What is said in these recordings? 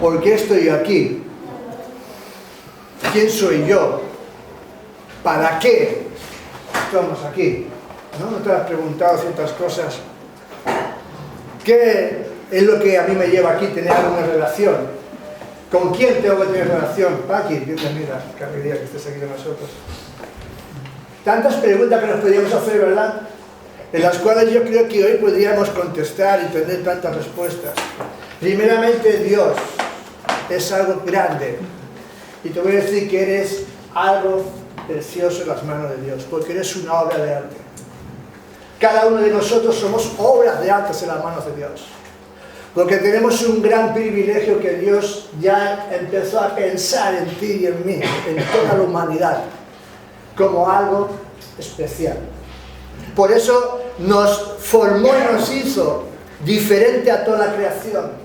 ¿Por qué estoy aquí? ¿Quién soy yo? ¿Para qué estamos aquí? ¿No te has preguntado ciertas cosas? ¿Qué es lo que a mí me lleva aquí tener alguna relación? ¿Con quién tengo que tener relación? Paqui, bienvenida, qué alegría que estés aquí con nosotros. Tantas preguntas que nos podríamos hacer, ¿verdad? En las cuales yo creo que hoy podríamos contestar y tener tantas respuestas. Primeramente, Dios es algo grande. Y te voy a decir que eres algo precioso en las manos de Dios, porque eres una obra de arte. Cada uno de nosotros somos obras de arte en las manos de Dios. Porque tenemos un gran privilegio que Dios ya empezó a pensar en ti y en mí, en toda la humanidad, como algo especial. Por eso nos formó y nos hizo diferente a toda la creación.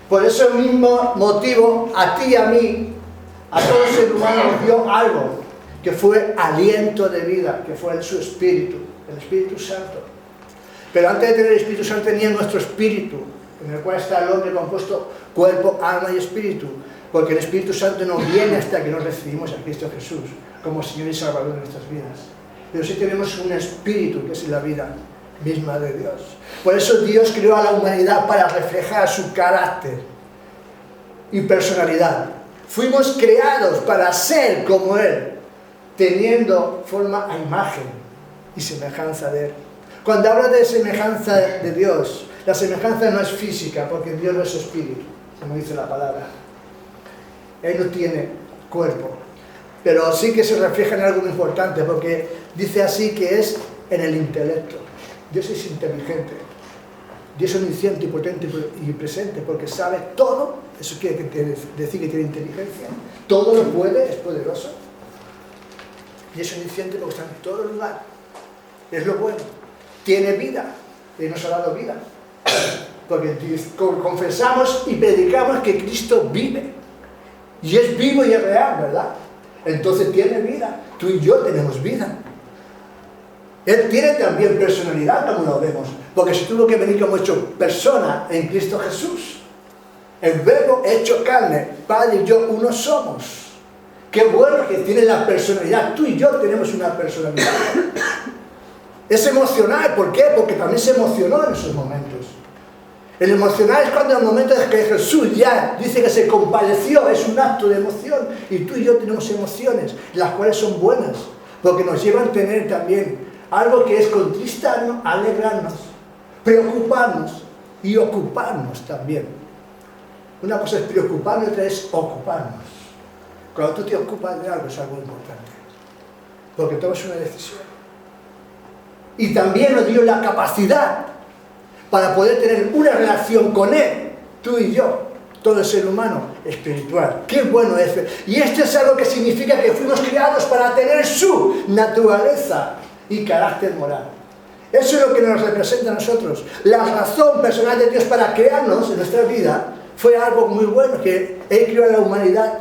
Por ese mismo motivo, a ti y a mí, a todo ser humano nos dio algo, que fue aliento de vida, que fue su Espíritu, el Espíritu Santo. Pero antes de tener el Espíritu Santo tenía nuestro espíritu, en el cual está el hombre compuesto cuerpo, alma y espíritu. Porque el Espíritu Santo no viene hasta que nos recibimos a Cristo Jesús como Señor y Salvador de nuestras vidas. Pero sí tenemos un espíritu que es la vida misma de Dios. Por eso Dios creó a la humanidad para reflejar su carácter y personalidad. Fuimos creados para ser como Él, teniendo forma a imagen y semejanza de Él. Cuando habla de semejanza de Dios, la semejanza no es física, porque Dios no es espíritu, como dice la palabra. Él no tiene cuerpo, pero sí que se refleja en algo muy importante, porque dice así que es en el intelecto. Dios es inteligente, Dios es omnisciente y potente y presente, porque sabe todo. Eso quiere decir que tiene inteligencia, todo lo puede, es poderoso. Y es omnisciente porque está en todo lugar, es lo bueno. Tiene vida, y nos ha dado vida, porque confesamos y predicamos que Cristo vive, y es vivo y es real, ¿verdad? Entonces tiene vida, tú y yo tenemos vida. Él tiene también personalidad, como lo vemos, porque se tuvo que venir como hecho persona en Cristo Jesús. El verbo hecho carne, Padre y yo uno somos. Qué bueno que tiene la personalidad, tú y yo tenemos una personalidad. Es emocional, ¿por qué? Porque también se emocionó en esos momentos. El emocional es cuando en el momento de que Jesús ya dice que se compadeció, es un acto de emoción, y tú y yo tenemos emociones, las cuales son buenas, porque nos llevan a tener también algo que es contristarnos, alegrarnos, preocuparnos y ocuparnos también. Una cosa es preocuparnos y otra es ocuparnos. Cuando tú te ocupas de algo es algo importante, porque tomas una decisión. Y también nos dio la capacidad para poder tener una relación con Él, tú y yo, todo el ser humano espiritual. ¡Qué bueno es! Y esto es algo que significa que fuimos creados para tener su naturaleza y carácter moral. Eso es lo que nos representa a nosotros. La razón personal de Dios para crearnos en nuestra vida fue algo muy bueno, que Él creó a la humanidad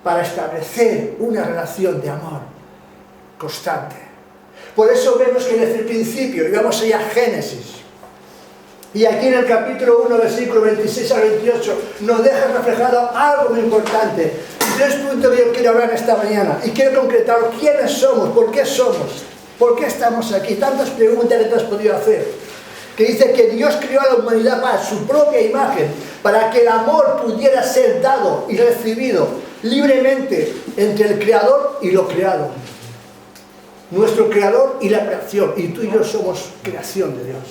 para establecer una relación de amor constante. Por eso vemos que desde el principio, y vamos allá a Génesis, y aquí en el capítulo 1, versículo 26 al 28, nos deja reflejado algo muy importante. 3 puntos que yo quiero hablar esta mañana, y quiero concretar quiénes somos, por qué estamos aquí. Tantas preguntas que te has podido hacer. Que dice que Dios creó a la humanidad para su propia imagen, para que el amor pudiera ser dado y recibido libremente entre el Creador y lo creado. Nuestro Creador y la creación, y tú y yo somos creación de Dios.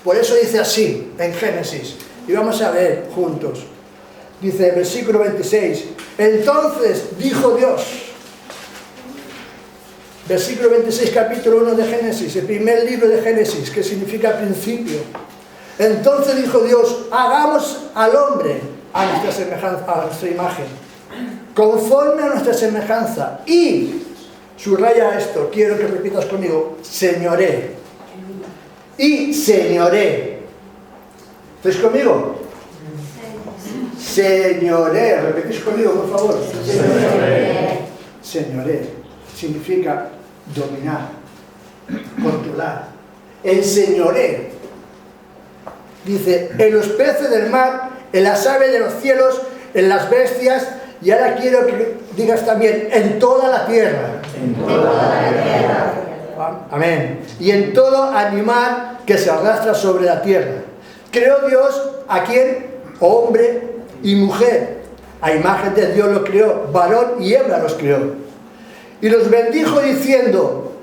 Por eso dice así en Génesis, y vamos a ver juntos. Dice el versículo 26, entonces dijo Dios, versículo 26, capítulo 1 de Génesis, el primer libro de Génesis, que significa principio. Entonces dijo Dios, hagamos al hombre a nuestra semejanza, a nuestra imagen, conforme a nuestra semejanza, y subraya esto, quiero que repitas conmigo, señoré. Y señoré. ¿Estáis conmigo? Señoré. Repetís conmigo, por favor. Señoré. Señoré significa dominar, controlar. Enseñoré. Dice, en los peces del mar, en las aves de los cielos en las bestias, y ahora quiero que digas también, en toda la tierra. En toda la tierra. Amén. Y en todo animal que se arrastra sobre la tierra. Creó Dios a quien, hombre y mujer. A imagen de Dios los creó, varón y hembra los creó. Y los bendijo diciendo,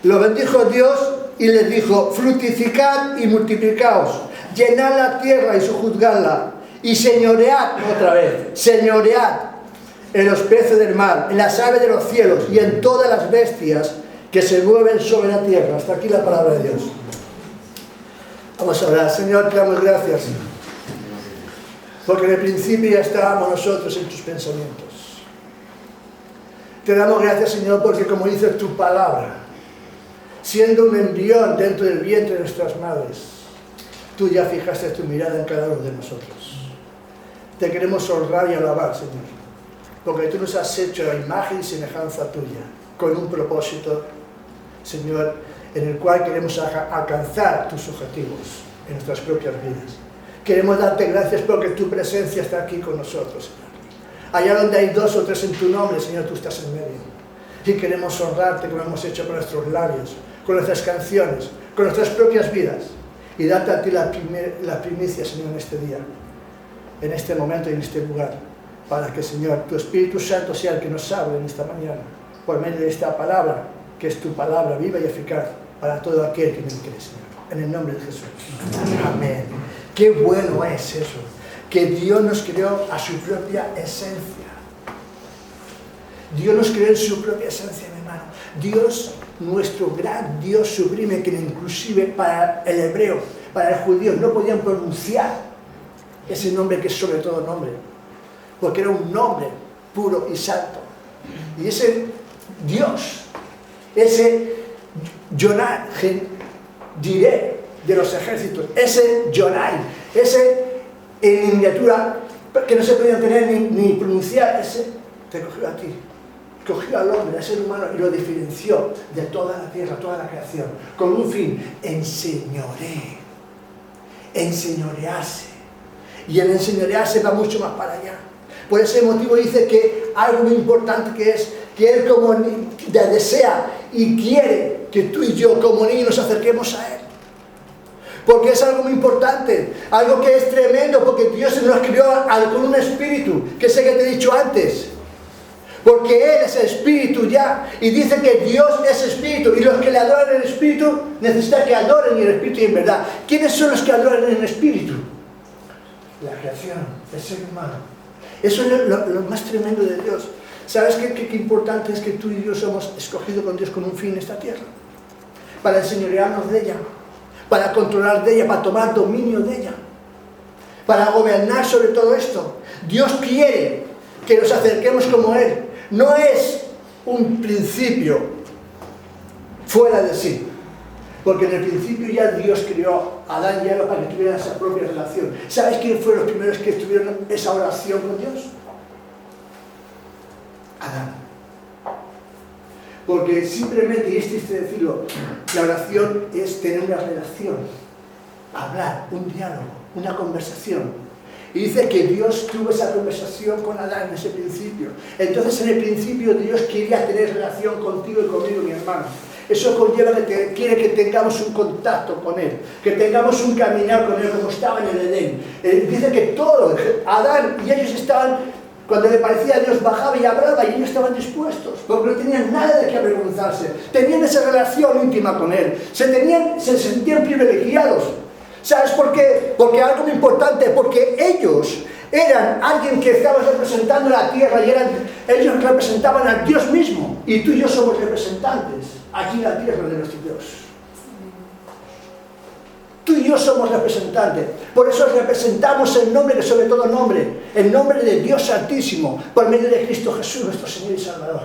los bendijo Dios y les dijo, fructificad y multiplicaos, llenad la tierra y sojuzgadla, y señoread, otra vez, señoread en los peces del mar, en las aves de los cielos y en todas las bestias que se mueven sobre la tierra. Hasta aquí la palabra de Dios. Vamos a orar. Señor, te damos gracias, porque en el principio ya estábamos nosotros en tus pensamientos. Te damos gracias, Señor, porque como dice tu palabra, siendo un embrión dentro del vientre de nuestras madres, tú ya fijaste tu mirada en cada uno de nosotros. Te queremos honrar y alabar, Señor, porque tú nos has hecho a imagen y semejanza tuya, con un propósito, Señor, en el cual queremos alcanzar tus objetivos en nuestras propias vidas. Queremos darte gracias porque tu presencia está aquí con nosotros, Señor. Allá donde hay 2 o 3 en tu nombre, Señor, tú estás en medio. Y queremos honrarte como hemos hecho con nuestros labios, con nuestras canciones, con nuestras propias vidas. Y darte a ti la primicia, Señor, en este día, en este momento y en este lugar. Para que, Señor, tu Espíritu Santo sea el que nos hable en esta mañana, por medio de esta palabra, que es tu palabra viva y eficaz para todo aquel que en él cree, Señor. En el nombre de Jesús. Amén. Qué bueno es eso, que Dios nos creó a su propia esencia. Dios nos creó en su propia esencia, mi hermano. Dios, nuestro gran Dios sublime, que inclusive para el hebreo, para el judío, no podían pronunciar ese nombre que es sobre todo nombre, porque era un nombre puro y santo. Y ese Dios, ese Yonai, diré de los ejércitos, ese Yonai, ese en miniatura que no se podía tener ni pronunciar, ese te cogió a ti, cogió al hombre, al ser humano, y lo diferenció de toda la tierra, toda la creación, con un fin, enseñorearse. Y el enseñorearse va mucho más para allá. Por ese motivo dice que algo muy importante que es que Él como desea y quiere que tú y yo como niños nos acerquemos a Él. Porque es algo muy importante, algo que es tremendo, porque Dios nos crió con un espíritu, que sé que te he dicho antes. Porque Él es espíritu ya, y dice que Dios es espíritu, y los que le adoran en el espíritu necesitan que adoren en el espíritu y en verdad. ¿Quiénes son los que adoran en el espíritu? La creación, el ser humano. Eso es lo más tremendo de Dios. ¿Sabes qué importante es que tú y yo somos escogidos con Dios con un fin en esta tierra? Para enseñorearnos de ella, para controlar de ella, para tomar dominio de ella, para gobernar sobre todo esto. Dios quiere que nos acerquemos como Él. No es un principio fuera de sí, porque en el principio ya Dios creó a Adán y Eva para que tuvieran esa propia relación. ¿Sabes quién fueron los primeros que tuvieron esa oración con Dios? Adán. Porque simplemente, y es triste decirlo, la oración es tener una relación, hablar, un diálogo, una conversación. Y dice que Dios tuvo esa conversación con Adán en ese principio. Entonces en el principio Dios quería tener relación contigo y conmigo, mi hermano. Eso conlleva que quiere que tengamos un contacto con Él, que tengamos un caminar con Él como estaba en el Edén. Dice que todo, Adán y ellos estaban, cuando le parecía a Dios bajaba y hablaba y ellos estaban dispuestos, porque no tenían nada de qué avergonzarse. Tenían esa relación íntima con Él, se sentían privilegiados. ¿Sabes por qué? Porque algo muy importante, porque ellos eran alguien que estaba representando la tierra y ellos representaban a Dios mismo. Y tú y yo somos representantes aquí en la tierra de nuestro Dios. Tú y yo somos representantes. Por eso representamos el nombre que sobre todo nombre, el nombre de Dios Altísimo, por medio de Cristo Jesús, nuestro Señor y Salvador.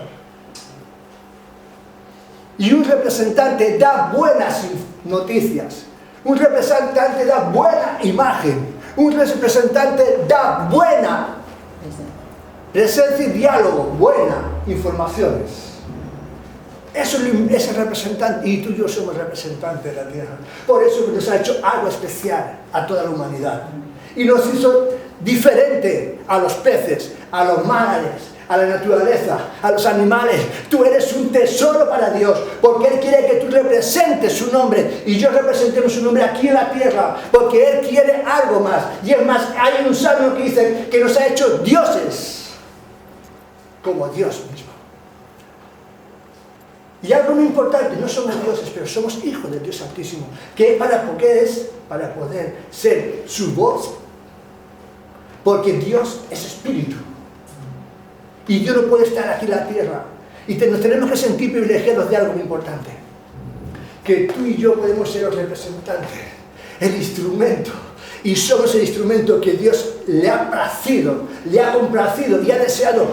Y un representante da buenas noticias. Un representante da buena imagen. Un representante da buena presencia y diálogo, buenas informaciones. Eso es el representante, y tú y yo somos representantes de la tierra. Por eso nos ha hecho algo especial a toda la humanidad. Y nos hizo diferente a los peces, a los mares, a la naturaleza, a los animales. Tú eres un tesoro para Dios, porque Él quiere que tú representes su nombre y yo representemos su nombre aquí en la tierra, porque Él quiere algo más. Y es más, hay un salmo que dice que nos ha hecho dioses, como Dios mismo. Y algo muy importante, no somos dioses, pero somos hijos del Dios Altísimo, porque es para poder ser su voz, porque Dios es espíritu. Y Dios no puede estar aquí en la tierra. Y nos tenemos que sentir privilegiados de algo muy importante. Que tú y yo podemos ser los representantes, el instrumento. Y somos el instrumento que Dios le ha placido, le ha complacido y ha deseado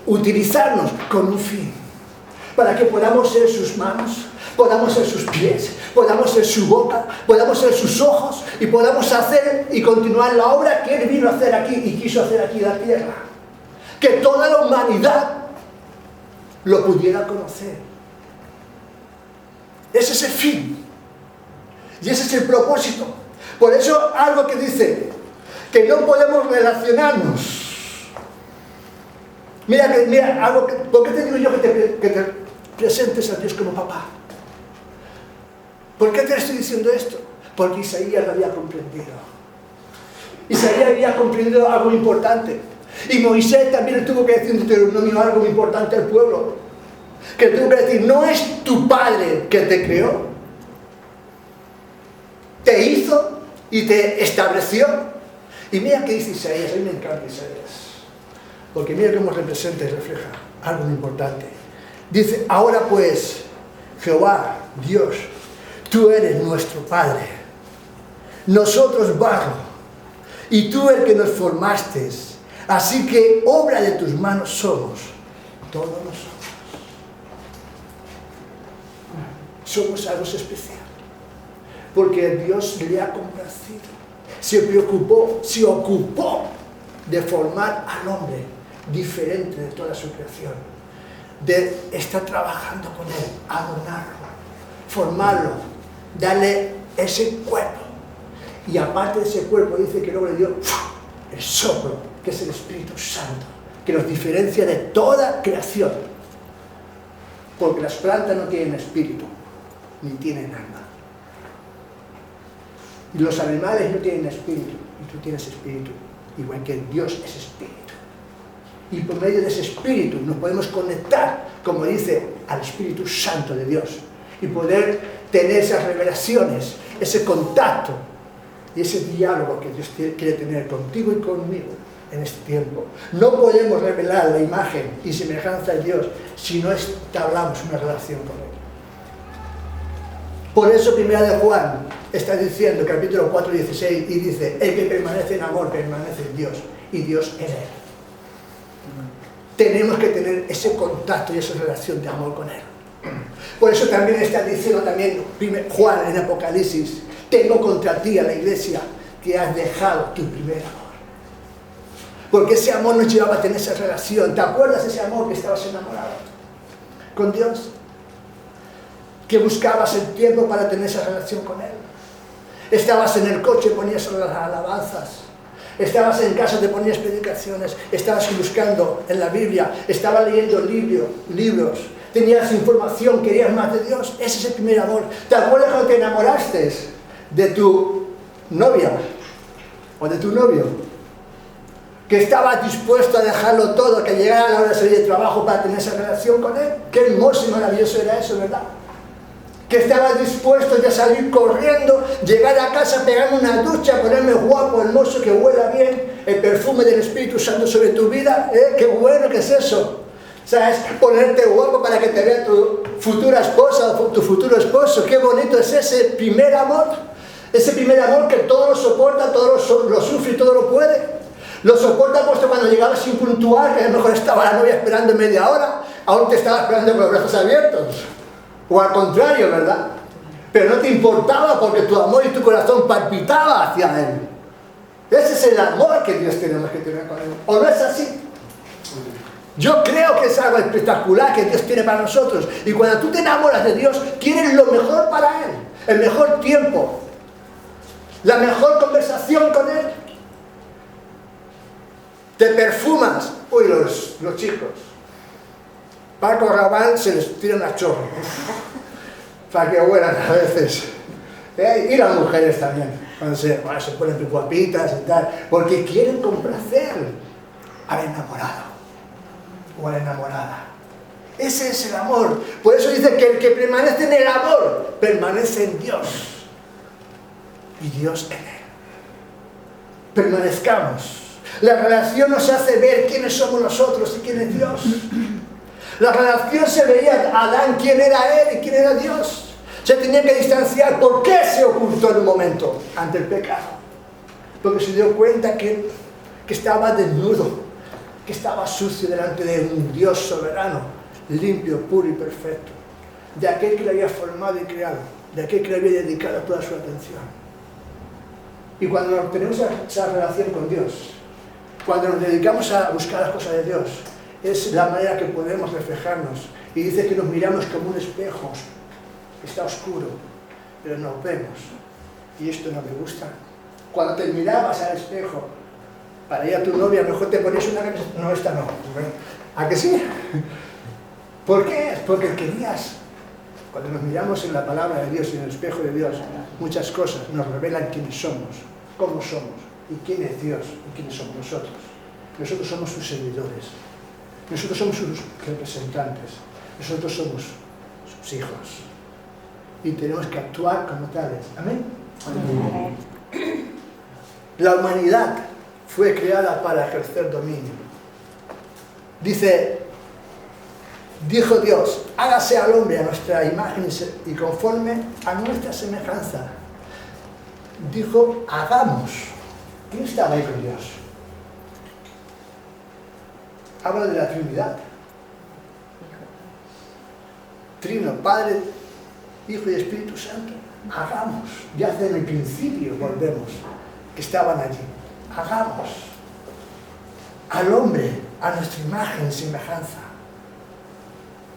utilizarnos con un fin. Para que podamos ser sus manos, podamos ser sus pies, podamos ser su boca, podamos ser sus ojos y podamos hacer y continuar la obra que Él vino a hacer aquí y quiso hacer aquí en la tierra. Que toda la humanidad lo pudiera conocer. Ese es el fin. Y ese es el propósito. Por eso algo que dice, que no podemos relacionarnos. Mira, ¿por qué te digo yo que te presentes a Dios como papá? ¿Por qué te estoy diciendo esto? Porque Isaías lo había comprendido. Isaías había comprendido algo importante. Y Moisés también le tuvo que decir en Deuteronomio algo muy importante al pueblo. Que le tuvo que decir, no es tu padre que te creó, te hizo y te estableció. Y mira qué dice Isaías, a mí me encanta Isaías. Porque mira cómo representa y refleja algo muy importante. Dice, ahora pues, Jehová, Dios, tú eres nuestro Padre, nosotros barro, y tú el que nos formaste. Así que obra de tus manos somos, todos nosotros. Somos algo especial, porque Dios le ha complacido, se ocupó de formar al hombre diferente de toda su creación, de estar trabajando con él, adornarlo, formarlo, darle ese cuerpo. Y aparte de ese cuerpo dice que luego le dio el soplo, que es el Espíritu Santo, que nos diferencia de toda creación. Porque las plantas no tienen espíritu, ni tienen alma. Y los animales no tienen espíritu, y tú tienes espíritu, igual que Dios es espíritu. Y por medio de ese espíritu nos podemos conectar, como dice, al Espíritu Santo de Dios, y poder tener esas revelaciones, ese contacto, y ese diálogo que Dios quiere tener contigo y conmigo en este tiempo. No podemos revelar la imagen y semejanza de Dios si no establamos una relación con Él. Por eso Primera de Juan está diciendo, capítulo 4, 16, y dice, el que permanece en amor permanece en Dios, y Dios en Él. Tenemos que tener ese contacto y esa relación de amor con Él. Por eso también está diciendo Juan en Apocalipsis, tengo contra ti a la iglesia que has dejado tu primer amor. Porque ese amor nos llevaba a tener esa relación. ¿Te acuerdas de ese amor que estabas enamorado con Dios? Que buscabas el tiempo para tener esa relación con Él. Estabas en el coche, ponías las alabanzas. Estabas en casa, te ponías predicaciones. Estabas buscando en la Biblia. Estabas leyendo libros. Tenías información, querías más de Dios. Ese es el primer amor. ¿Te acuerdas cuando te enamoraste de tu novia o de tu novio? Que estabas dispuesto a dejarlo todo, que llegara la hora de salir de trabajo para tener esa relación con Él. Qué hermoso y maravilloso era eso, ¿verdad? Que estabas dispuesto a salir corriendo, llegar a casa, pegarme una ducha, ponerme guapo, hermoso, que huela bien, el perfume del Espíritu Santo sobre tu vida. Qué bueno que es eso. ¿Sabes? Ponerte guapo para que te vea tu futura esposa o tu futuro esposo. Qué bonito es ese primer amor. Ese primer amor que todo lo soporta, todo lo sufre y todo lo puede. Lo soporta puesto cuando llegabas impuntual, que a lo mejor estaba la novia esperando media hora, aún te estaba esperando con los brazos abiertos. O al contrario, ¿verdad? Pero no te importaba porque tu amor y tu corazón palpitaba hacia Él. Ese es el amor que Dios tenemos que tener con Él. ¿O no es así? Yo creo que es algo espectacular que Dios tiene para nosotros. Y cuando tú te enamoras de Dios, quieres lo mejor para Él. El mejor tiempo. La mejor conversación con Él. te perfumas. Uy, los chicos. Paco Rabanne se les tiran a chorro. Para que huelan a veces. Y las mujeres también. Cuando se ponen guapitas y tal. Porque quieren complacer al enamorado. O a la enamorada. Ese es el amor. Por eso dice que el que permanece en el amor, permanece en Dios. Y Dios en él. Permanezcamos. La relación nos hace ver quiénes somos nosotros y quién es Dios. La relación se veía a Adán quién era él y quién era Dios. Se tenía que distanciar. ¿Por qué se ocultó en un momento ante el pecado? Porque se dio cuenta que estaba desnudo, que estaba sucio delante de un Dios soberano, limpio, puro y perfecto, de aquel que le había formado y creado, de aquel que le había dedicado toda su atención. Y cuando tenemos esa relación con Dios, cuando nos dedicamos a buscar las cosas de Dios, es la manera que podemos reflejarnos. Y dice que nos miramos como un espejo, está oscuro, pero nos vemos. Y esto no me gusta. Cuando te mirabas al espejo, para ir a tu novia, mejor te ponías una camiseta. No, esta no. ¿A que sí? ¿Por qué? Porque querías. Cuando nos miramos en la palabra de Dios y en el espejo de Dios, muchas cosas nos revelan quiénes somos, cómo somos, y quién es Dios, y quiénes somos nosotros. Nosotros somos sus seguidores. Nosotros somos sus representantes. Nosotros somos sus hijos. Y tenemos que actuar como tales. ¿Amén? Amén. La humanidad fue creada para ejercer dominio. Dijo Dios, hágase al hombre a nuestra imagen y conforme a nuestra semejanza. Dijo, hagamos. ¿Quién estaba ahí con Dios? Habla de la Trinidad. Trino, Padre, Hijo y Espíritu Santo. Hagamos. Ya desde el principio volvemos, que estaban allí. Hagamos al hombre a nuestra imagen y semejanza,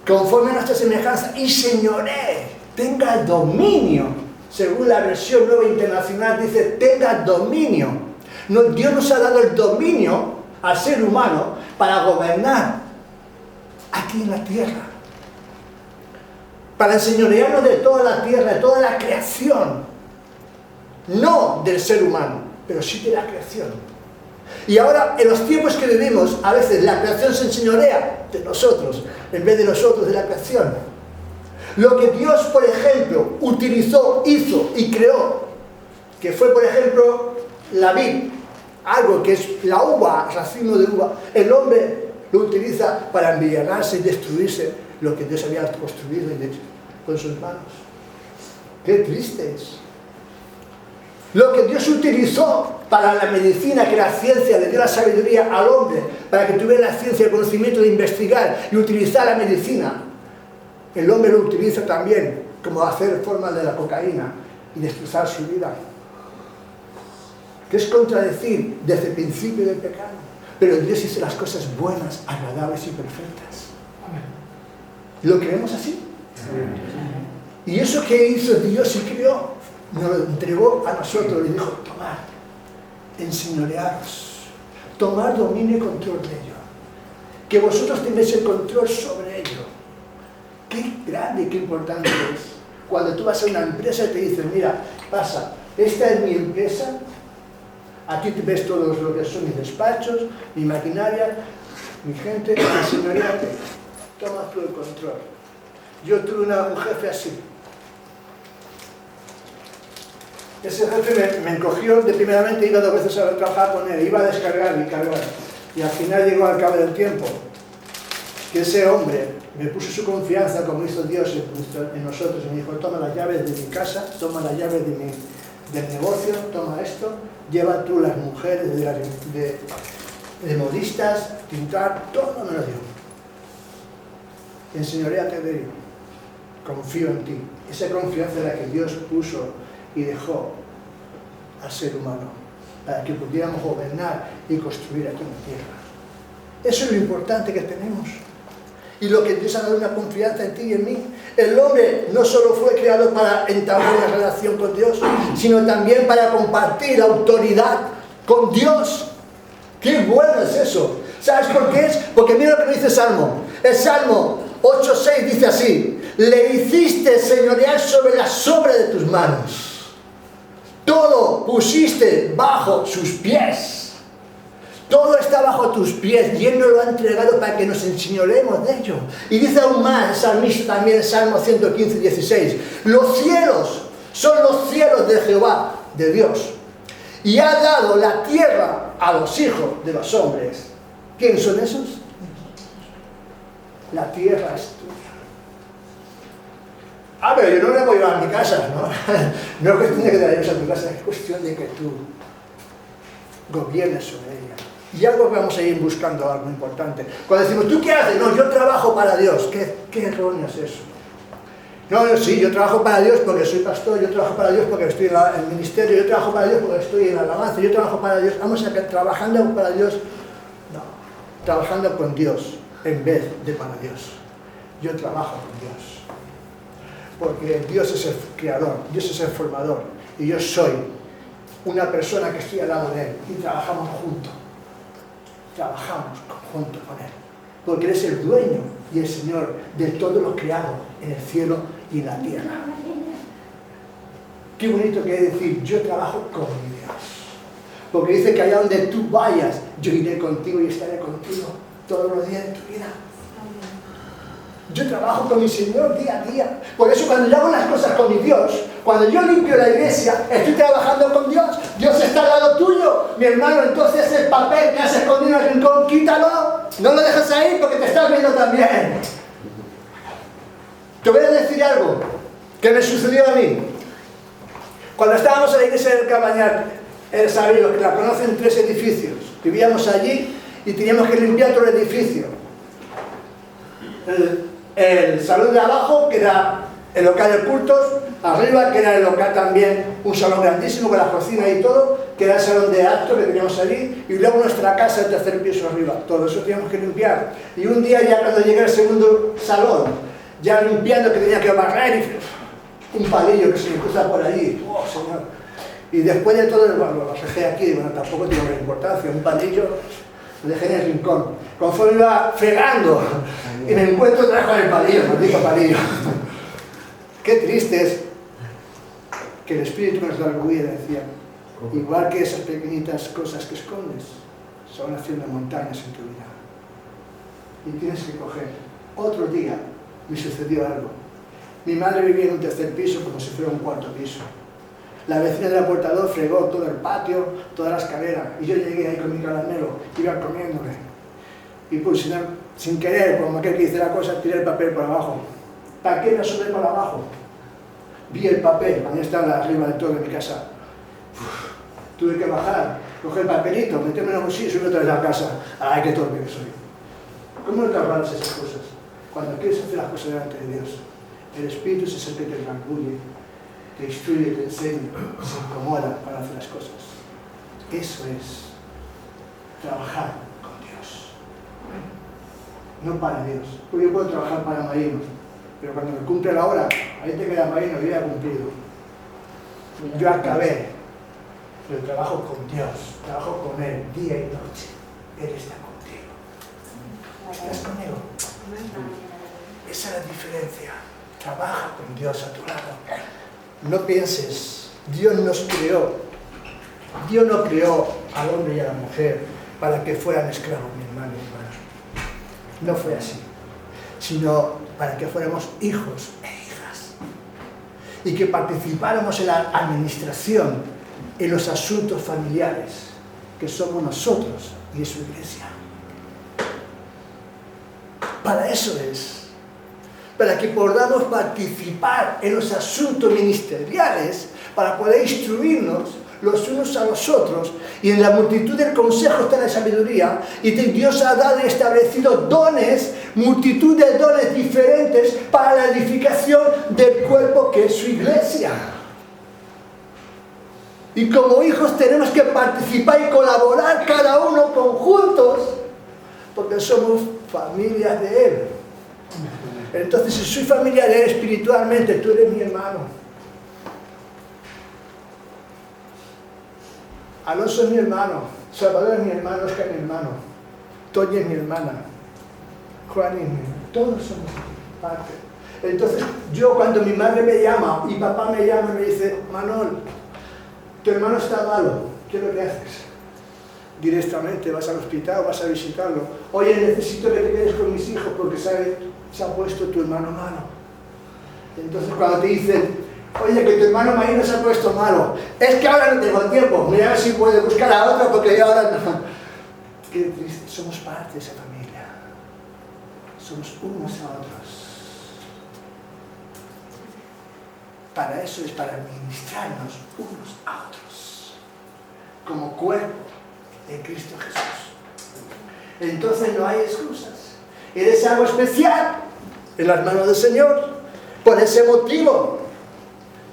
conforme a nuestra semejanza, y señoree, tenga el dominio. Según la versión Nueva Internacional dice, tenga dominio. No, Dios nos ha dado el dominio al ser humano para gobernar aquí en la tierra, para enseñorearnos de toda la tierra, de toda la creación, no del ser humano, pero sí de la creación. Y ahora, en los tiempos que vivimos, a veces la creación se enseñorea de nosotros, en vez de nosotros de la creación. Lo que Dios, por ejemplo, utilizó, hizo y creó, que fue, por ejemplo, la vid, algo que es la uva, racimo de uva, el hombre lo utiliza para embriagarse y destruirse lo que Dios había construido con sus manos. ¡Qué triste es! Lo que Dios utilizó para la medicina, que la ciencia le dio la sabiduría al hombre, para que tuviera la ciencia, el conocimiento de investigar y utilizar la medicina, el hombre lo utiliza también como hacer formas de la cocaína y destrozar su vida. Que es contradecir desde el principio del pecado. Pero Dios hizo las cosas buenas, agradables y perfectas. ¿Lo creemos así? Y eso que hizo Dios y creó, nos lo entregó a nosotros y dijo, tomad, enseñorearos, tomad dominio y control de ello. Que vosotros tengáis el control sobre ello. Qué grande y qué importante es. Cuando tú vas a una empresa y te dicen, mira, pasa, esta es mi empresa, aquí te ves todos lo que son mis despachos, mi maquinaria, mi gente, enseñoreate, toma tú el control. Yo tuve un jefe así. Ese jefe me encogió, primeramente iba 2 veces a trabajar con él, iba a descargar y cargar. Y al final llegó al cabo del tiempo que ese hombre me puso su confianza, como hizo Dios en nosotros, y me dijo, toma las llaves de mi casa, toma las llaves del negocio, toma esto, lleva tú las mujeres de modistas, pintar, todo me lo dio. Enseñoréate de ello. Confío en ti. Esa confianza es la que Dios puso y dejó al ser humano para que pudiéramos gobernar y construir aquí en la tierra. Eso es lo importante que tenemos. Y lo que Dios ha dado una confianza en ti y en mí. El hombre no solo fue creado para entablar una relación con Dios, sino también para compartir la autoridad con Dios. ¡Qué bueno es eso! ¿Sabes por qué es? Porque mira lo que dice el Salmo. El Salmo 8:6 dice así: le hiciste señorear sobre la sombra de tus manos. Todo pusiste bajo sus pies. Todo está bajo tus pies y Él nos lo ha entregado para que nos enseñoremos de ello. Y dice aún más el salmista también, el Salmo 115:16: los cielos son los cielos de Jehová, de Dios, y ha dado la tierra a los hijos de los hombres. ¿Quiénes son esos? La tierra es tuya. Ah, pero yo no la voy a llevar a mi casa, ¿no? No es cuestión de que te la lleves a tu casa, es cuestión de que tú gobiernes sobre ella. Y algo que vamos a ir buscando, algo importante. Cuando decimos, ¿tú qué haces? No, yo trabajo para Dios. ¿Qué erróneo es eso? No, sí, yo trabajo para Dios porque soy pastor, yo trabajo para Dios porque estoy en el ministerio, yo trabajo para Dios porque estoy en la alabanza, yo trabajo para Dios. Vamos a que trabajando para Dios, no, trabajando con Dios en vez de para Dios. Yo trabajo con Dios. Porque Dios es el creador, Dios es el formador, y yo soy una persona que estoy al lado de Él, y trabajamos juntos. Trabajamos junto con Él, porque Él es el dueño y el Señor de todo lo creado en el cielo y en la tierra. Qué bonito que es decir, yo trabajo con mi Dios, porque dice que allá donde tú vayas, yo iré contigo y estaré contigo todos los días de tu vida. Yo trabajo con mi Señor día a día. Por eso cuando yo hago las cosas con mi Dios, cuando yo limpio la iglesia, estoy trabajando con Dios. Dios está al lado tuyo, mi hermano. Entonces el papel que has escondido en el rincón, quítalo. No lo dejes ahí porque te estás viendo también. Te voy a decir algo que me sucedió a mí. Cuando estábamos en la iglesia del Cabañal, el Sabido, que la conocen, 3 edificios. Vivíamos allí y teníamos que limpiar todo el edificio. El salón de abajo, que era el local de cultos, arriba, que era el local también, un salón grandísimo con la cocina y todo, que era el salón de actos que teníamos allí, y luego nuestra casa, el 3er piso arriba. Todo eso teníamos que limpiar. Y un día, ya cuando llegué al segundo salón, ya limpiando, que tenía que barrer, y un palillo que se me cruza por allí. ¡Oh, Señor! Y después de todo, bueno, lo dejé aquí, bueno, tampoco tiene gran importancia, un palillo, lo dejé en el rincón. Conforme iba fregando, y me encuentro otra vez con el palillo, maldito palillo. Qué triste es que el Espíritu nos da orgullo y decía, igual que esas pequeñitas cosas que escondes, se van haciendo montañas en tu vida. Y tienes que coger. Otro día me sucedió algo. Mi madre vivía en un 3er piso como si fuera un 4º piso. La vecina del portador fregó todo el patio, toda la escalera, y yo llegué ahí con mi caramelo, iba comiéndome. Y pues sin querer, como aquel que dice la cosa, tiré el papel por abajo. ¿Para qué me asomé por abajo? Vi el papel, cuando estaba arriba del todo de mi casa. Tuve que bajar, coger el papelito, meterme en el bolsillo y subir otra vez a la casa. ¡Ay, qué torpe que soy! ¿Cómo no te ahorras esas cosas? Cuando quieres hacer las cosas delante de Dios, el Espíritu es el que te orgulle, te instruye, te enseña, se incomoda para hacer las cosas. Eso es trabajar con Dios. No para Dios. Porque yo puedo trabajar para Marino, pero cuando me cumple la hora, ahí te queda Marino, yo ya he cumplido. Yo acabé, pero trabajo con Dios, trabajo con Él día y noche. Él está contigo. ¿Estás conmigo? Esa es la diferencia. Trabaja con Dios a tu lado. No pienses, Dios nos creó. Dios no creó al hombre y a la mujer para que fueran esclavos, mi hermano y hermana. No fue así, sino para que fuéramos hijos e hijas y que participáramos en la administración, en los asuntos familiares, que somos nosotros y es su iglesia. Para eso es, para que podamos participar en los asuntos ministeriales, para poder instruirnos los unos a los otros, y en la multitud del consejo está la sabiduría, y Dios ha dado y establecido dones, multitud de dones diferentes para la edificación del cuerpo que es su iglesia. Y como hijos tenemos que participar y colaborar cada uno conjuntos, porque somos familias de Él. Entonces, si soy familia de Él espiritualmente, tú eres mi hermano. Alonso es mi hermano. Salvador es mi hermano, Oscar es mi hermano, Toña es mi hermana, Juan es mi hermano, todos somos parte. Entonces, yo cuando mi madre me llama y papá me llama y me dice, Manol, tu hermano está malo, ¿qué es lo que haces? Directamente vas al hospital, vas a visitarlo. Oye, necesito que te quedes con mis hijos porque se ha puesto tu hermano malo. Entonces cuando te dicen, oye, que tu hermano Marino se ha puesto malo, es que ahora no tengo tiempo, mira a ver si puedo buscar a otro porque yo ahora no. Qué triste, somos parte de esa familia. Somos unos a otros. Para eso es para ministrarnos unos a otros. Como cuerpo de Cristo Jesús. Entonces no hay excusas. Eres algo especial en las manos del Señor. Por ese motivo.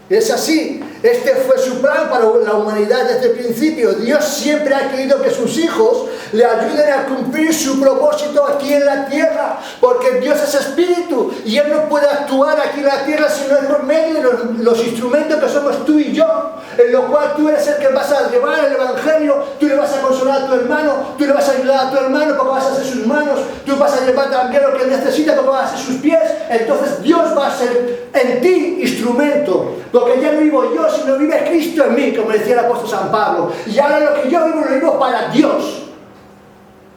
Es así. Este fue su plan para la humanidad desde el principio. Dios siempre ha querido que sus hijos le ayuden a cumplir su propósito aquí en la tierra, porque Dios es espíritu y Él no puede actuar aquí en la tierra si no es por medio de los instrumentos que somos tú y yo, en lo cual tú eres el que vas a llevar el evangelio, tú le vas a consolar a tu hermano, tú le vas a ayudar a tu hermano porque vas a ser sus manos, tú vas a llevar también lo que él necesita porque vas a ser sus pies. Entonces Dios va a ser en ti instrumento, porque ya no vivo yo, sino vive Cristo en mí, como decía el apóstol San Pablo, y ahora lo que yo vivo lo vivo para Dios,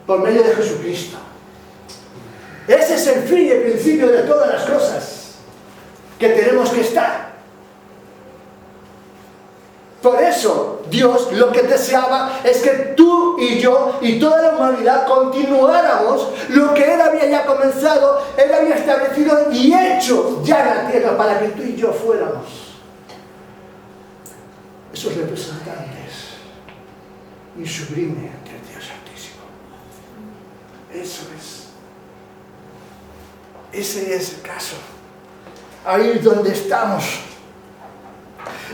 por medio de Jesucristo. Ese es el fin y el principio de todas las cosas que tenemos que estar. Por eso Dios lo que deseaba es que tú y yo y toda la humanidad continuáramos lo que Él había ya comenzado, Él había establecido y hecho ya en la tierra para que tú y yo fuéramos esos representantes y sublime ante el Dios Altísimo. Eso es. Ese es el caso. Ahí es donde estamos.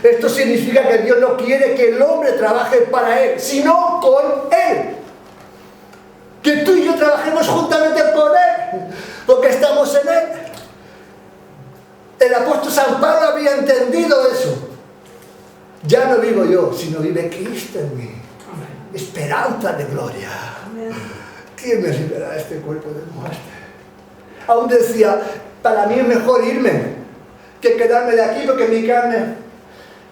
Esto significa que Dios no quiere que el hombre trabaje para Él, sino con Él. Que tú y yo trabajemos juntamente por Él, porque estamos en Él. El apóstol San Pablo había entendido eso. Ya no vivo yo, sino vive Cristo en mí. Esperanza de gloria. ¿Quién me liberará de este cuerpo de muerte? Aún decía, para mí es mejor irme que quedarme de aquí, porque mi carne,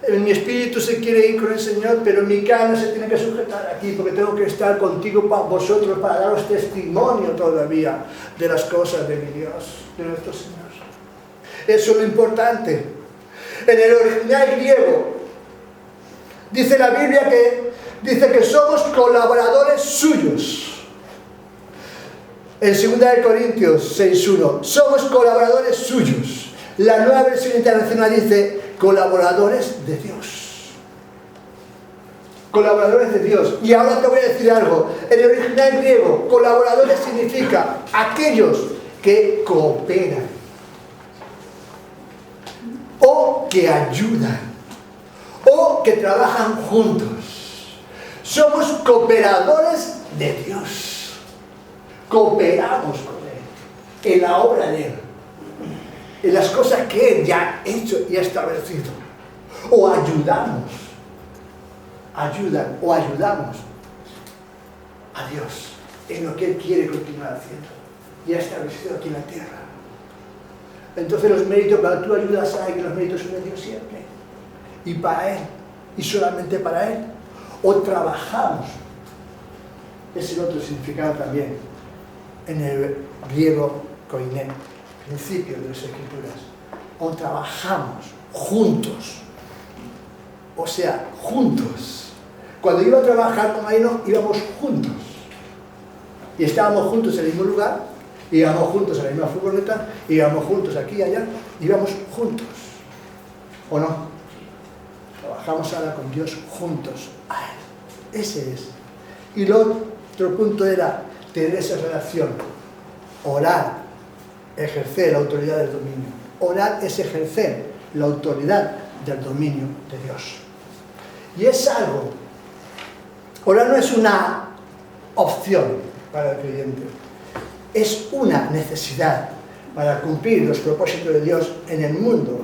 mi espíritu se quiere ir con el Señor, pero mi carne se tiene que sujetar aquí, porque tengo que estar contigo para vosotros, para daros testimonio todavía de las cosas de mi Dios, de nuestro Señor. Eso es lo importante. En el original griego, dice la Biblia que somos colaboradores suyos. En 2 Corintios 6:1, somos colaboradores suyos. La Nueva Versión Internacional dice colaboradores de Dios. Colaboradores de Dios. Y ahora te voy a decir algo. En el original griego, colaboradores significa aquellos que cooperan o que ayudan o que trabajan juntos. Somos cooperadores de Dios. Cooperamos con Él en la obra de Él, en las cosas que Él ya ha hecho y ha establecido. O ayudamos a Dios en lo que Él quiere continuar haciendo y ha establecido aquí en la tierra. Entonces los méritos, cuando tú ayudas a alguien, los méritos son de Dios siempre. Y para Él, y solamente para Él. O trabajamos, es el otro significado también, en el griego koiné, principio de las Escrituras. O trabajamos juntos, o sea, juntos. Cuando iba a trabajar con Marino, íbamos juntos. Y estábamos juntos en el mismo lugar, íbamos juntos en la misma furgoneta, íbamos juntos aquí y allá, íbamos juntos. ¿O no? Trabajamos ahora con Dios juntos a Él. Ese es. Y el otro punto era tener esa relación. Orar, ejercer la autoridad del dominio. Orar es ejercer la autoridad del dominio de Dios. Y es algo. Orar no es una opción para el creyente. Es una necesidad para cumplir los propósitos de Dios en el mundo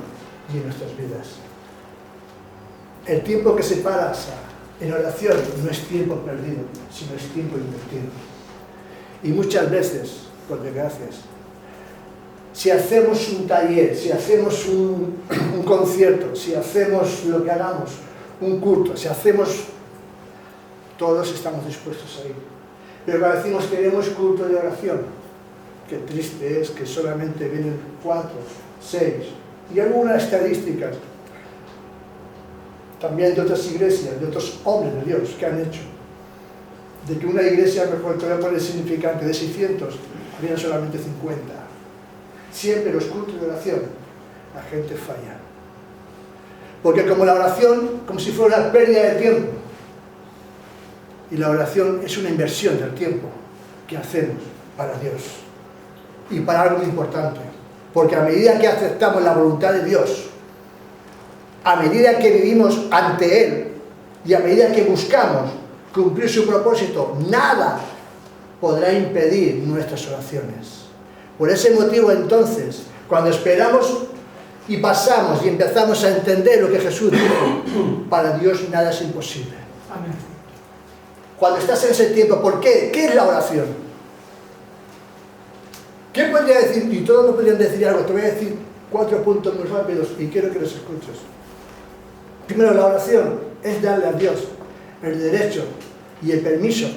y en nuestras vidas. El tiempo que se pasa En oración no es tiempo perdido, sino es tiempo invertido. Y muchas veces, por desgracia, si hacemos un taller, si hacemos un concierto, si hacemos lo que hagamos, un culto, si hacemos, todos estamos dispuestos a ir. Pero cuando decimos que queremos culto de oración, qué triste es que solamente vienen 4, 6, y algunas estadísticas también de otras iglesias, de otros hombres de Dios que han hecho, de que una iglesia, mejor te voy a poner significante, de 600, vienen solamente 50. Siempre los cultos de oración, la gente falla. Porque como la oración, como si fuera una pérdida de tiempo, y la oración es una inversión del tiempo que hacemos para Dios y para algo muy importante, porque a medida que aceptamos la voluntad de Dios, a medida que vivimos ante Él y a medida que buscamos cumplir su propósito, nada podrá impedir nuestras oraciones. Por ese motivo, entonces, cuando esperamos y pasamos y empezamos a entender lo que Jesús dijo, para Dios nada es imposible. Amén. Cuando estás en ese tiempo, ¿por qué? ¿Qué es la oración? ¿Qué podría decir? Y todos me podrían decir algo. Te voy a decir 4 puntos muy rápidos y quiero que los escuches. Primero, la oración es darle a Dios el derecho y el permiso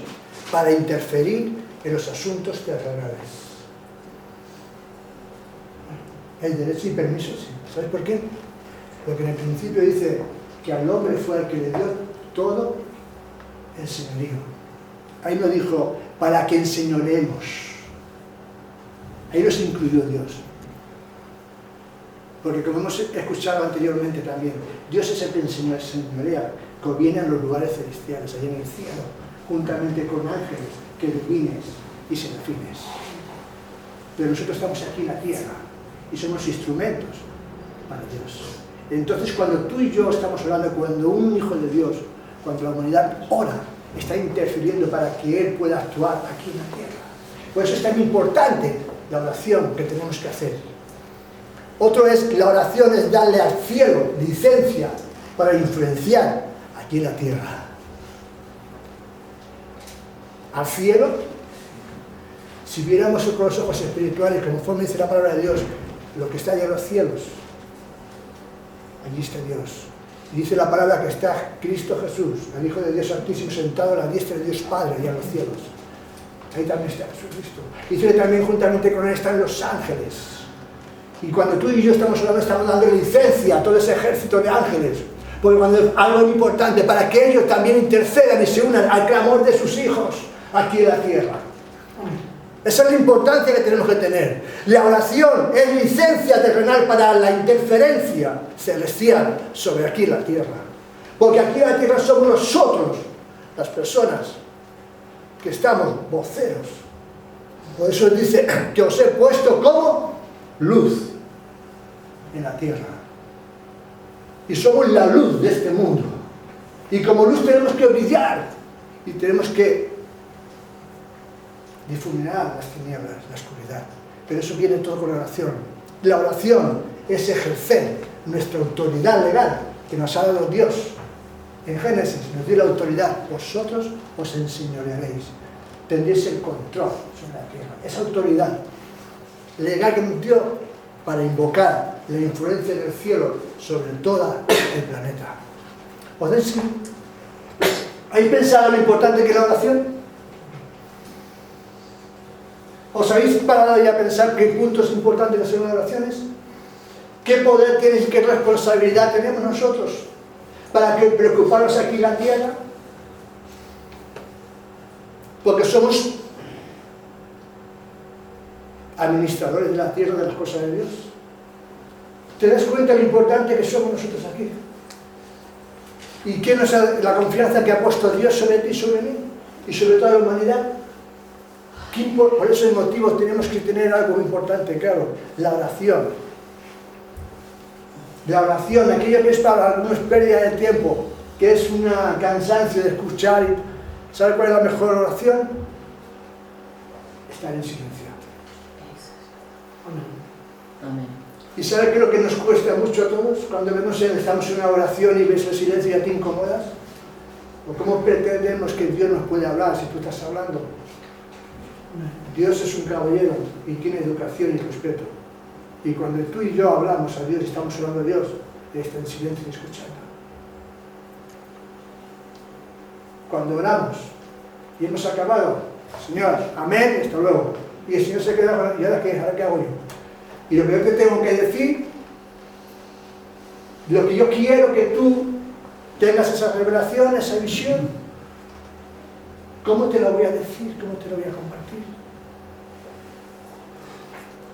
para interferir en los asuntos terrenales. El derecho y permiso, sí. ¿Sabes por qué? Porque en el principio dice que al hombre fue el que le dio todo el señorío. Ahí no dijo para que enseñoremos. Ahí nos incluyó Dios. Porque como hemos escuchado anteriormente también, Dios es el que señorea, que viene a los lugares celestiales, allá en el cielo, juntamente con ángeles, querubines y serafines. Pero nosotros estamos aquí en la tierra y somos instrumentos para Dios. Entonces, cuando tú y yo estamos orando, cuando un hijo de Dios, cuando la humanidad ora, está interfiriendo para que Él pueda actuar aquí en la tierra. Por eso es tan importante la oración que tenemos que hacer. Otro es, la oración es darle al cielo licencia para influenciar aquí en la tierra. Al cielo, si viéramos con los ojos espirituales, conforme dice la palabra de Dios, lo que está allá en los cielos, allí está Dios. Y dice la palabra que está Cristo Jesús, el Hijo de Dios Altísimo, sentado a la diestra de Dios Padre, allá en los cielos. Ahí también está Jesucristo. Dice que también juntamente con Él están los ángeles. Y cuando tú y yo estamos orando, estamos dando licencia a todo ese ejército de ángeles. Porque cuando es algo importante, para que ellos también intercedan y se unan al clamor de sus hijos aquí en la tierra. Esa es la importancia que tenemos que tener. La oración es licencia terrenal para la interferencia celestial sobre aquí en la tierra. Porque aquí en la tierra somos nosotros, las personas, que estamos voceros. Por eso dice que os he puesto como luz en la tierra. Y somos la luz de este mundo. Y como luz tenemos que brillar. Y tenemos que difuminar las tinieblas, la oscuridad. Pero eso viene todo con la oración. La oración es ejercer nuestra autoridad legal que nos ha dado Dios. En Génesis nos dio la autoridad. Vosotros os enseñorearéis. Tendréis el control sobre la tierra. Esa autoridad legal que nos dio para invocar la influencia del cielo sobre todo el planeta. ¿Habéis pensado lo importante que es la oración? ¿Os habéis parado ya a pensar qué puntos importantes son las oraciones? ¿Qué poder tienes y qué responsabilidad tenemos nosotros para que preocuparnos aquí en la tierra? Porque somos administradores de la tierra, de las cosas de Dios. ¿Te das cuenta de lo importante que somos nosotros aquí? ¿Y qué nos ha, la confianza que ha puesto Dios sobre ti y sobre mí? Y sobre toda la humanidad. Por ese motivo tenemos que tener algo muy importante, claro, la oración. La oración, aquello que es para algunos pérdida de tiempo, que es un cansancio de escuchar. ¿Sabe cuál es la mejor oración? Estar en silencio. Amén. ¿Y sabe qué es lo que nos cuesta mucho a todos? Cuando estamos en una oración y ves el silencio y ya te incomodas. ¿O cómo pretendemos que Dios nos puede hablar si tú estás hablando? Dios es un caballero y tiene educación y respeto. Y cuando tú y yo hablamos a Dios y estamos hablando a Dios, Él está en silencio y escuchando. Cuando oramos y hemos acabado, Señor, amén, hasta luego. Y el Señor se queda, ¿y ahora qué? ¿Ahora qué hago yo? Y lo primero que tengo que decir, lo que yo quiero que tú tengas esa revelación, esa visión, ¿cómo te lo voy a decir? ¿Cómo te lo voy a compartir?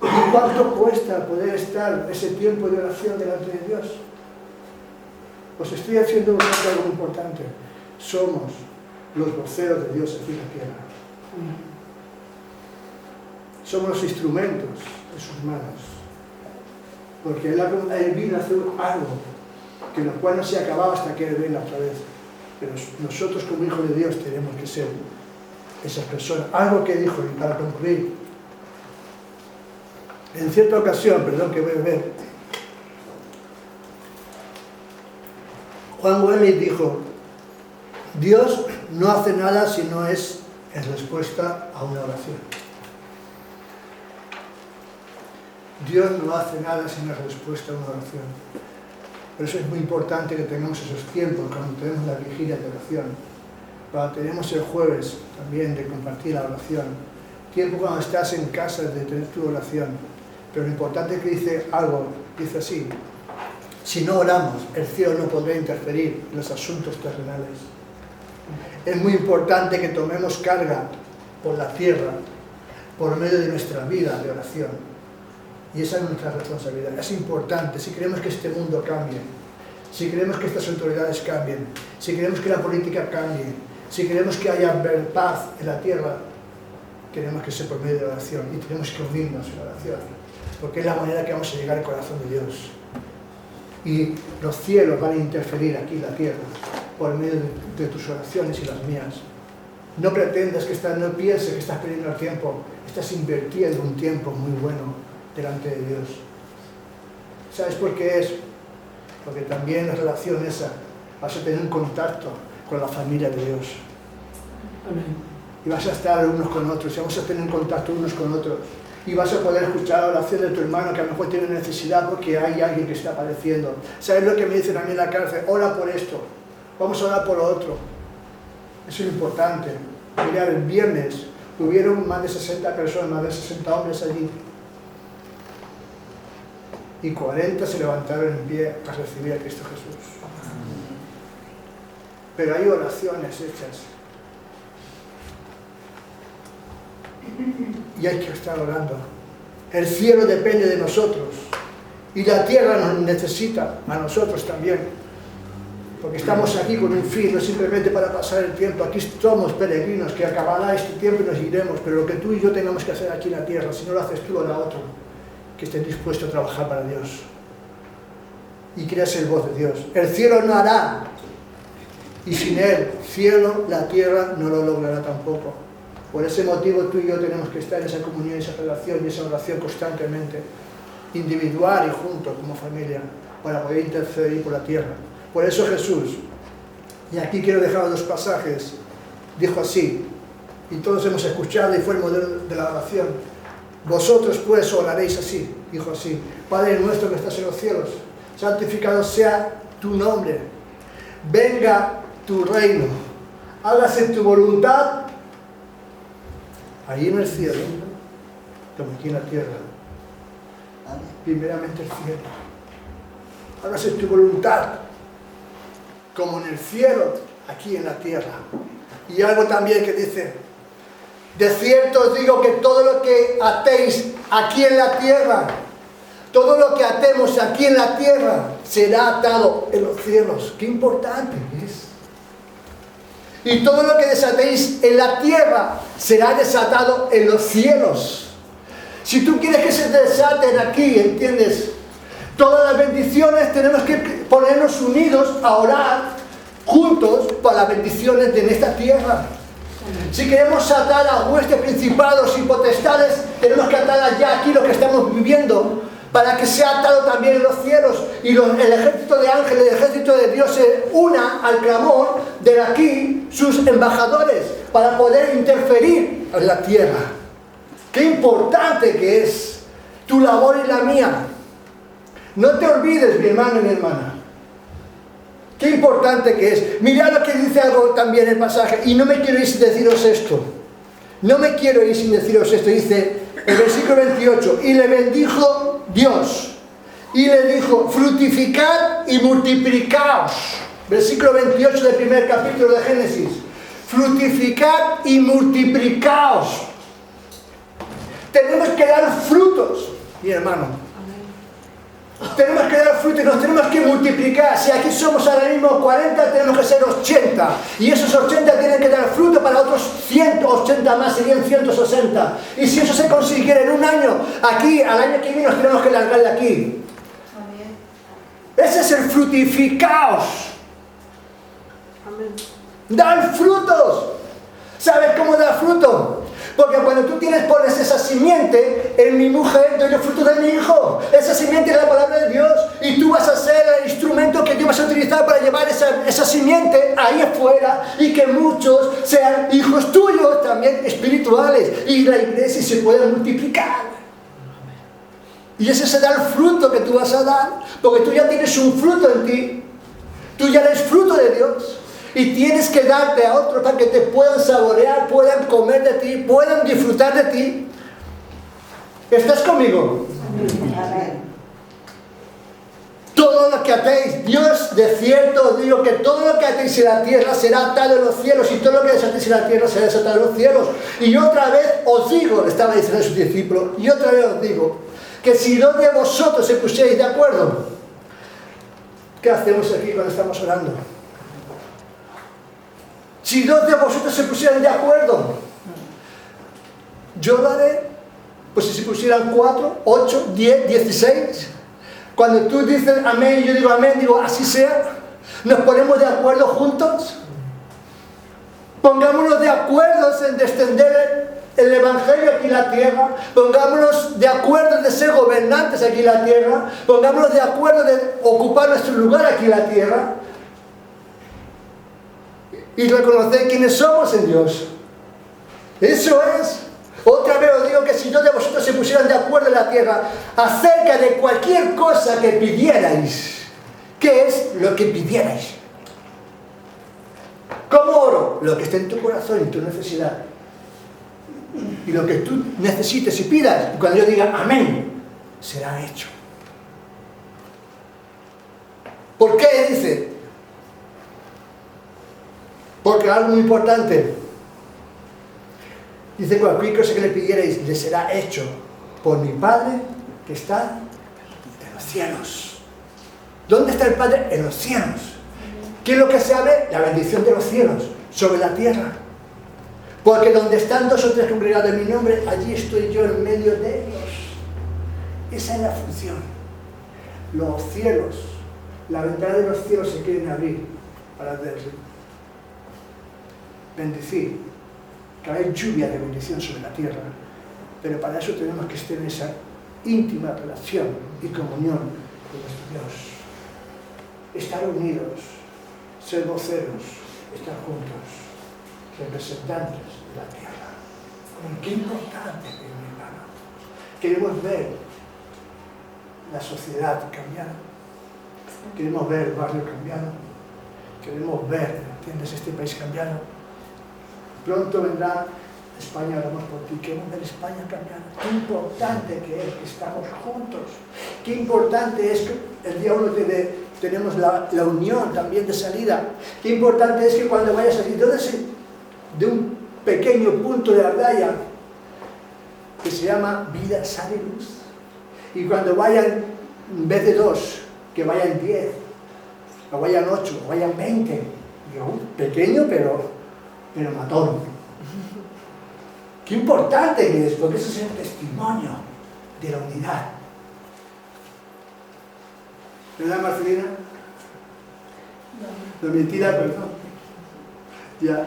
¿Y cuánto cuesta poder estar ese tiempo de oración delante de Dios? Os estoy haciendo algo muy importante. Somos los voceros de Dios aquí en la tierra. Somos los instrumentos de sus manos. Porque Él vino a hacer algo que lo cual no se acababa hasta que Él venga otra vez. Pero nosotros como hijos de Dios tenemos que ser esas personas. Algo que dijo, y para concluir, en cierta ocasión, perdón que voy a ver, Juan Wesley dijo: Dios no hace nada si no es en respuesta a una oración. Dios no hace nada sin la respuesta a una oración. Por eso es muy importante que tengamos esos tiempos, cuando tenemos la vigilia de oración, cuando tenemos el jueves también de compartir la oración, tiempo cuando estás en casa de tener tu oración. Pero lo importante es que dice algo, dice así: si no oramos, el cielo no podrá interferir en los asuntos terrenales. Es muy importante que tomemos carga por la tierra, por medio de nuestra vida de oración. Y esa es nuestra responsabilidad. Es importante, si queremos que este mundo cambie, si queremos que estas autoridades cambien, si queremos que la política cambie, si queremos que haya paz en la tierra, tenemos que ser por medio de oración y tenemos que unirnos en la oración, porque es la manera que vamos a llegar al corazón de Dios. Y los cielos van a interferir aquí en la tierra por medio de tus oraciones y las mías. No pretendas no pienses que estás perdiendo el tiempo, estás invirtiendo un tiempo muy bueno delante de Dios. ¿Sabes por qué es? Porque también la relación esa, vas a tener un contacto con la familia de Dios. Amén. Y vas a estar unos con otros, y vamos a tener un contacto unos con otros. Y vas a poder escuchar la oración de tu hermano que a lo mejor tiene necesidad porque hay alguien que está padeciendo. ¿Sabes lo que me dicen a mí en la cárcel? Ora por esto, vamos a orar por lo otro. Eso es importante. Mirad, el viernes hubieron más de 60 personas, más de 60 hombres allí. Y 40 se levantaron en pie a recibir a Cristo Jesús. Pero hay oraciones hechas. Y hay que estar orando. El cielo depende de nosotros. Y la tierra nos necesita a nosotros también. Porque estamos aquí con un fin, no simplemente para pasar el tiempo. Aquí somos peregrinos, que acabará este tiempo y nos iremos. Pero lo que tú y yo tengamos que hacer aquí en la tierra, si no lo haces tú, lo hará otro, que esté dispuesto a trabajar para Dios. Y quiera ser voz de Dios. El cielo no hará. Y sin Él, cielo, la tierra no lo logrará tampoco. Por ese motivo tú y yo tenemos que estar en esa comunión, esa relación y esa oración constantemente, individual y juntos como familia, para poder interceder por la tierra. Por eso Jesús, y aquí quiero dejar dos pasajes, dijo así, y todos hemos escuchado y fue el modelo de la oración: vosotros pues oraréis así, dijo así: Padre nuestro que estás en los cielos, santificado sea tu nombre, venga tu reino, hágase tu voluntad, ahí en el cielo, como aquí en la tierra. Primeramente el cielo. Hágase tu voluntad, como en el cielo, aquí en la tierra. Y algo también que dice: de cierto os digo que todo lo que atéis aquí en la tierra, todo lo que atemos aquí en la tierra, será atado en los cielos. ¡Qué importante es! Y todo lo que desatéis en la tierra, será desatado en los cielos. Si tú quieres que se desaten aquí, ¿entiendes? Todas las bendiciones, tenemos que ponernos unidos a orar juntos para las bendiciones de esta tierra. Si queremos atar a huestes, principados y potestades, tenemos que atar ya aquí lo que estamos viviendo, para que sea atado también en los cielos y el ejército de ángeles, el ejército de Dios se una al clamor de aquí sus embajadores para poder interferir en la tierra. Qué importante que es tu labor y la mía. No te olvides, mi hermano y mi hermana. Qué importante que es. Mirad lo que dice algo también el pasaje. Y no me quiero ir sin deciros esto. No me quiero ir sin deciros esto. Dice el versículo 28. Y le bendijo Dios. Y le dijo, fructificad y multiplicaos. Versículo 28 del primer capítulo de Génesis. Fructificad y multiplicaos. Tenemos que dar frutos, mi hermano. Tenemos que dar frutos y nos tenemos que multiplicar. Si aquí somos ahora mismo 40, tenemos que ser 80. Y esos 80 tienen que dar fruto para otros 180 más, serían 160. Y si eso se consiguiera en un año, aquí, al año que viene nos tenemos que largar de aquí. Ese es el frutificaos. Dar frutos. ¿Sabes cómo dar fruto? Porque cuando tú pones esa simiente en mi mujer, doy el fruto de mi hijo. Esa simiente es la palabra de Dios. Y tú vas a ser el instrumento que Dios vas a utilizar para llevar esa simiente ahí afuera. Y que muchos sean hijos tuyos también espirituales. Y la iglesia se pueda multiplicar. Y ese será el fruto que tú vas a dar. Porque tú ya tienes un fruto en ti. Tú ya eres fruto de Dios. Y tienes que darte a otros para que te puedan saborear, puedan comer de ti, puedan disfrutar de ti. ¿Estás conmigo? Amén. Todo lo que atéis, Dios de cierto os digo que todo lo que atéis en la tierra será atado en los cielos, y todo lo que desatéis en la tierra será desatado en los cielos. Y otra vez os digo, le estaba diciendo a sus discípulos, y otra vez os digo, que si dos de vosotros se pusierais de acuerdo, ¿qué hacemos aquí cuando estamos orando? Si dos de vosotros se pusieran de acuerdo, yo lo haré. Pues si se pusieran 4, 8, 10, 16. Cuando tú dices amén y yo digo amén, digo así sea. ¿Nos ponemos de acuerdo juntos? Pongámonos de acuerdo en extender el evangelio aquí en la tierra. Pongámonos de acuerdo de ser gobernantes aquí en la tierra. Pongámonos de acuerdo de ocupar nuestro lugar aquí en la tierra. Y reconocer quiénes somos en Dios. Eso es. Otra vez os digo que si dos de vosotros se pusieran de acuerdo en la tierra acerca de cualquier cosa que pidierais, ¿qué es lo que pidierais? ¿Cómo oro? Lo que esté en tu corazón y tu necesidad. Y lo que tú necesites y pidas, y cuando yo diga amén, será hecho. ¿Por qué dice? Porque algo muy importante. Dice, cualquier cosa que le pidierais le será hecho por mi Padre que está en los cielos. ¿Dónde está el Padre? En los cielos. ¿Qué es lo que se abre? La bendición de los cielos sobre la tierra. Porque donde están 2 o 3 congregados en mi nombre, allí estoy yo en medio de ellos. Esa es la función. Los cielos, la ventana de los cielos se quieren abrir para bendecir, caer lluvia de bendición sobre la tierra, pero para eso tenemos que estar en esa íntima relación y comunión con nuestro Dios. Estar unidos, ser voceros, estar juntos, representantes de la tierra. Qué importante, mi hermano. Queremos ver la sociedad cambiar, queremos ver el barrio cambiado, queremos ver, ¿entiendes?, este país cambiado. Pronto vendrá España, oramos por ti. Queremos ver España cambiar. Qué importante que es que estamos juntos. Qué importante es que el día 1 tenemos la unión también de salida. Qué importante es que cuando vayas a salir de un pequeño punto de Ardaya que se llama Vida, Sal y Luz. Y cuando vayan, en vez de 2, que vayan 10, o vayan 8, o vayan 20. Digo, pequeño, pero matón. Qué importante que es, porque eso es el testimonio de la unidad. ¿Verdad, Marcelina? No. Mentira, perdón. Ya.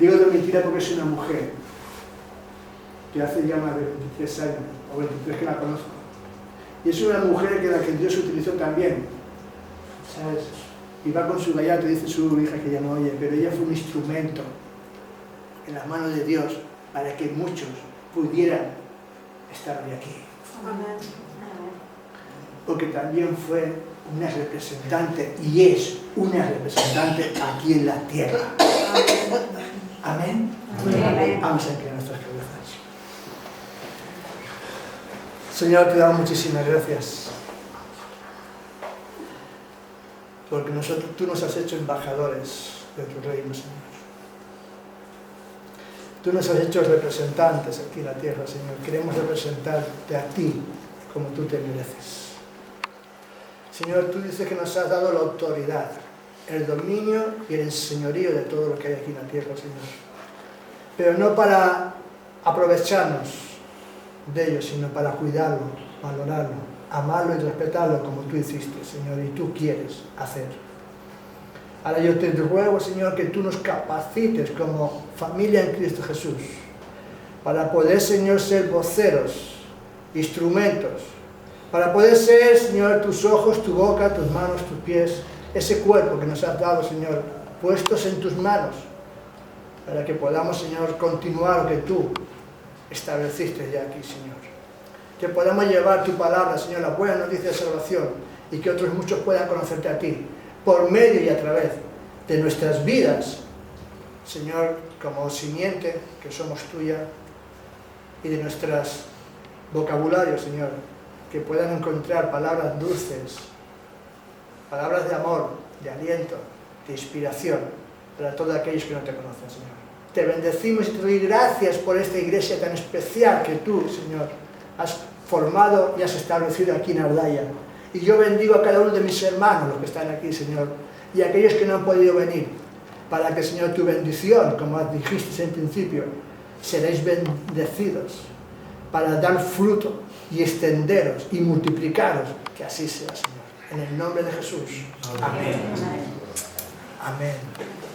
Digo de mentira porque es una mujer que hace ya más de 23 años, o 23 que la conozco. Y es una mujer que la que Dios utilizó también, ¿sabes? y va con su gallito, dice su hija que ya no oye, pero ella fue un instrumento en las manos de Dios para que muchos pudieran estar hoy aquí. Amén. Porque también fue una representante y es una representante aquí en la tierra. Amén. Amén. Vamos a inclinar nuestras cabezas. Señor, te damos muchísimas gracias. Porque tú nos has hecho embajadores de tu reino, Señor. Tú nos has hecho representantes aquí en la tierra, Señor. Queremos representarte a ti como tú te mereces. Señor, tú dices que nos has dado la autoridad, el dominio y el señorío de todo lo que hay aquí en la tierra, Señor. Pero no para aprovecharnos de ello, sino para cuidarlo, valorarlo, amarlo y respetarlo como tú hiciste, Señor, y tú quieres hacer. Ahora yo te ruego, Señor, que tú nos capacites como familia en Cristo Jesús para poder, Señor, ser voceros, instrumentos, para poder ser, Señor, tus ojos, tu boca, tus manos, tus pies, ese cuerpo que nos has dado, Señor, puestos en tus manos, para que podamos, Señor, continuar lo que tú estableciste ya aquí, Señor. Que podamos llevar tu palabra, Señor, la buena noticia de salvación, y que otros muchos puedan conocerte a ti, por medio y a través de nuestras vidas, Señor, como simiente que somos tuya, y de nuestros vocabularios, Señor, que puedan encontrar palabras dulces, palabras de amor, de aliento, de inspiración para todos aquellos que no te conocen, Señor. Te bendecimos y te doy gracias por esta iglesia tan especial que tú, Señor, has formado y has establecido aquí en Ardaya. Y yo bendigo a cada uno de mis hermanos, los que están aquí, Señor, y a aquellos que no han podido venir, para que, Señor, tu bendición, como dijiste en principio, seréis bendecidos, para dar fruto y extenderos y multiplicaros, que así sea, Señor. En el nombre de Jesús. Amén. Amén.